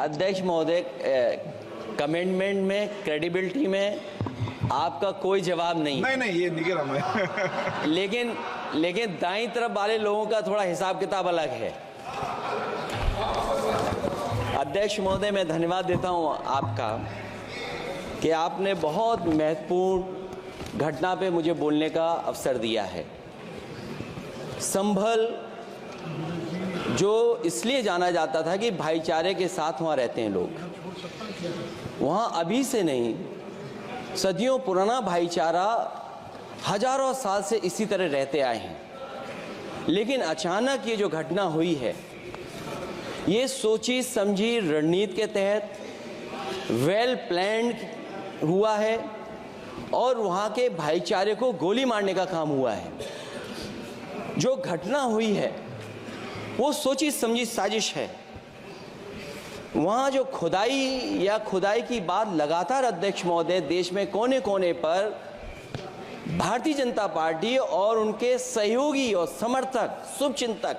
अध्यक्ष महोदय, कमेंटमेंट में, क्रेडिबिलिटी में आपका कोई जवाब नहीं। नहीं, ये नहीं कह रहा मैं। लेकिन दाईं तरफ वाले लोगों का थोड़ा हिसाब किताब अलग है। अध्यक्ष महोदय, मैं धन्यवाद देता हूं आपका कि आपने बहुत महत्वपूर्ण घटना पे मुझे बोलने का अवसर दिया है। संभल जो इसलिए जाना जाता था कि भाईचारे के साथ वहाँ रहते हैं लोग, वहाँ अभी से नहीं, सदियों पुराना भाईचारा हजारों साल से इसी तरह रहते आए हैं। लेकिन अचानक ये जो घटना हुई है, ये सोची समझी रणनीति के तहत वेल प्लान्ड हुआ है और वहाँ के भाईचारे को गोली मारने का काम हुआ है। जो घटना हुई है वो सोची समझी साजिश है। वहाँ जो खुदाई की बात लगातार अध्यक्ष महोदय देश में कोने कोने पर भारतीय जनता पार्टी और उनके सहयोगी और समर्थक, शुभचिंतक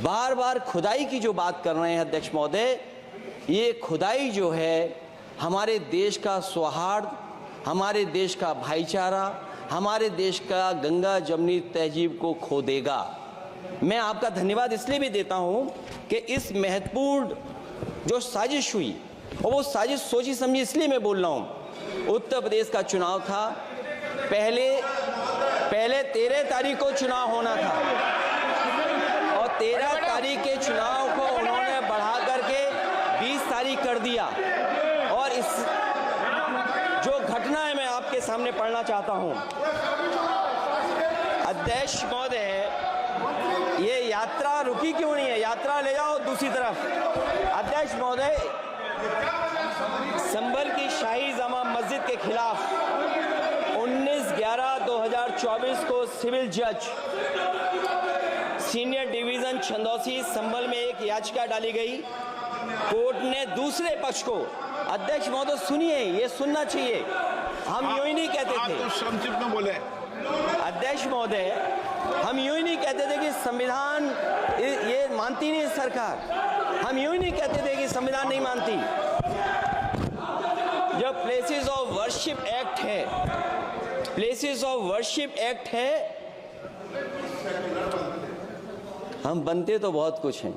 बार बार खुदाई की जो बात कर रहे हैं अध्यक्ष महोदय, ये खुदाई जो है हमारे देश का सौहार्द, हमारे देश का भाईचारा, हमारे देश का गंगा जमनी तहजीब को खो देगा। मैं आपका धन्यवाद इसलिए भी देता हूं कि इस महत्वपूर्ण जो साजिश हुई, और वो साजिश सोची समझी इसलिए मैं बोल रहा हूं। उत्तर प्रदेश का चुनाव था, पहले 13 तारीख को चुनाव होना था और 13 तारीख के चुनाव को उन्होंने बढ़ा करके 20 तारीख कर दिया। और इस जो घटना है मैं आपके सामने पढ़ना चाहता हूं। अध्यक्ष महोदय, ये यात्रा रुकी क्यों नहीं है? यात्रा ले जाओ दूसरी तरफ। अध्यक्ष महोदय, संभल की शाही जामा मस्जिद के खिलाफ 19/11/2024 को सिविल जज सीनियर डिवीजन छंदौसी संभल में एक याचिका डाली गई। कोर्ट ने दूसरे पक्ष को, अध्यक्ष महोदय सुनिए, ये सुनना चाहिए, हम यूं ही नहीं कहते थे। आप तो संक्षिप्त में बोले। अध्यक्ष महोदय, हम यूं ही नहीं कहते थे कि संविधान ये मानती नहीं सरकार। हम यूं ही नहीं कहते थे कि संविधान नहीं मानती। जो प्लेसेस ऑफ वर्शिप एक्ट है, प्लेसेस ऑफ वर्शिप एक्ट है, हम बनते तो बहुत कुछ हैं।